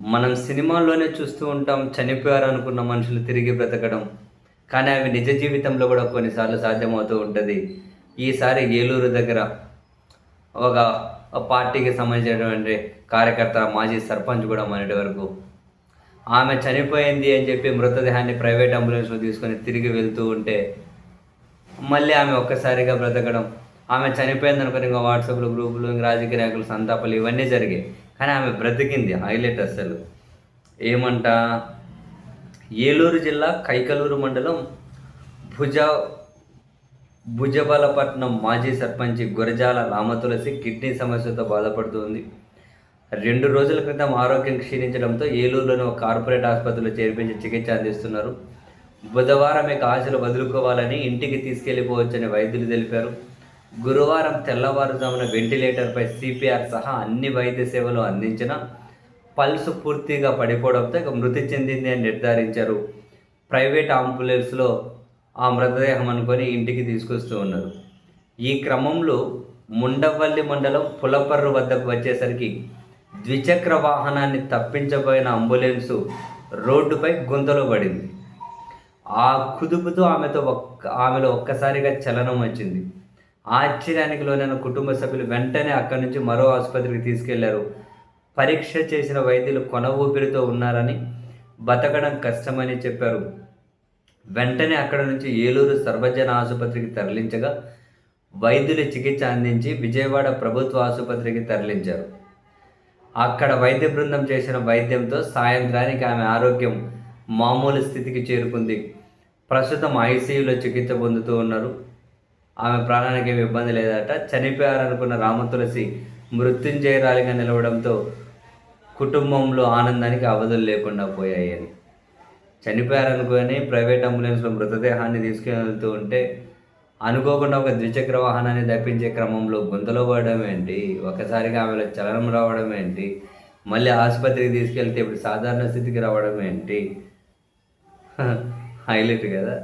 మనం సినిమాల్లోనే చూస్తూ ఉంటాం చనిపోయారు అనుకున్న మనుషులు తిరిగి బ్రతకడం. కానీ అవి నిజ జీవితంలో కూడా కొన్నిసార్లు సాధ్యమవుతూ ఉంటది. ఈసారి ఏలూరు దగ్గర ఒక పార్టీకి సంబంధించినటువంటి కార్యకర్త, మాజీ సర్పంచ్ కూడా మొన్నటి వరకు ఆమె చనిపోయింది అని చెప్పి మృతదేహాన్ని ప్రైవేట్ అంబులెన్స్‌లో తీసుకొని తిరిగి వెళ్తూ ఉంటే, మళ్ళీ ఆమె ఒక్కసారిగా బ్రతకడం. ఆమె చనిపోయిందనుకోని ఇంక వాట్సాప్‌లో గ్రూపులు, ఇంక రాజకీయ నాయకులు సంతాపాలు ఇవన్నీ జరిగాయి. కానీ ఆమె బ్రతికింది. హైలైట్ అస్సలు. ఏమంట, ఏలూరు జిల్లా కైకలూరు మండలం భుజ భుజబలపట్నం మాజీ సర్పంచి గురజాల రామతులసి కిడ్నీ సమస్యతో బాధపడుతుంది. 2 రోజుల క్రితం ఆరోగ్యం క్షీణించడంతో ఏలూరులోని ఒక కార్పొరేట్ ఆసుపత్రిలో చేర్పించి చికిత్స అందిస్తున్నారు. బుధవారం ఇక ఆశలు వదులుకోవాలని ఇంటికి తీసుకెళ్లిపోవచ్చని వైద్యులు తెలిపారు. గురువారం తెల్లవారుజామున వెంటిలేటర్పై సిపిఆర్ సహా అన్ని వైద్య సేవలు అందించినా పల్స్ పూర్తిగా పడిపోవడంతో ఇక మృతి చెందింది అని నిర్ధారించారు. ప్రైవేట్ అంబులెన్స్లో ఆ మృతదేహం అనుకొని ఇంటికి తీసుకొస్తూ ఉన్నారు. ఈ క్రమంలో ముండవల్లి మండలం పులపర్రు వద్దకు వచ్చేసరికి ద్విచక్ర వాహనాన్ని తప్పించబోయిన అంబులెన్సు రోడ్డుపై గుంతలో పడింది. ఆ కుదుపుతో ఆమెలో ఒక్కసారిగా చలనం వచ్చింది. ఆశ్చర్యానికి లోనైన కుటుంబ సభ్యులు వెంటనే అక్కడి నుంచి మరో ఆసుపత్రికి తీసుకెళ్లారు. పరీక్ష చేసిన వైద్యులు కొన ఊపిరితో ఉన్నారని, బతకడం కష్టమని చెప్పారు. వెంటనే అక్కడ నుంచి ఏలూరు సర్వజన ఆసుపత్రికి తరలించగా వైద్యులు చికిత్స అందించి విజయవాడ ప్రభుత్వ ఆసుపత్రికి తరలించారు. అక్కడ వైద్య బృందం చేసిన వైద్యంతో సాయంత్రానికి ఆమె ఆరోగ్యం మామూలు స్థితికి చేరుకుంది. ప్రస్తుతం ఐసీయూలో చికిత్స పొందుతూ ఉన్నారు. ఆమె ప్రాణానికి ఏమి ఇబ్బంది లేదట. చనిపోయారనుకున్న రామతులసి మృత్యుంజయరాలిగా నిలవడంతో కుటుంబంలో ఆనందానికి అవధులు లేకుండా పోయాయని. చనిపోయారనుకొని ప్రైవేట్ అంబులెన్స్లో మృతదేహాన్ని తీసుకెళ్తూ ఉంటే అనుకోకుండా ఒక ద్విచక్ర వాహనాన్ని తప్పించే క్రమంలో గుంతలో పడడం ఏంటి, ఒకసారిగా ఆమెలో చలనం రావడం ఏంటి, మళ్ళీ ఆసుపత్రికి తీసుకెళ్తే ఇప్పుడు సాధారణ స్థితికి రావడం ఏంటి. హైలైట్ కదా.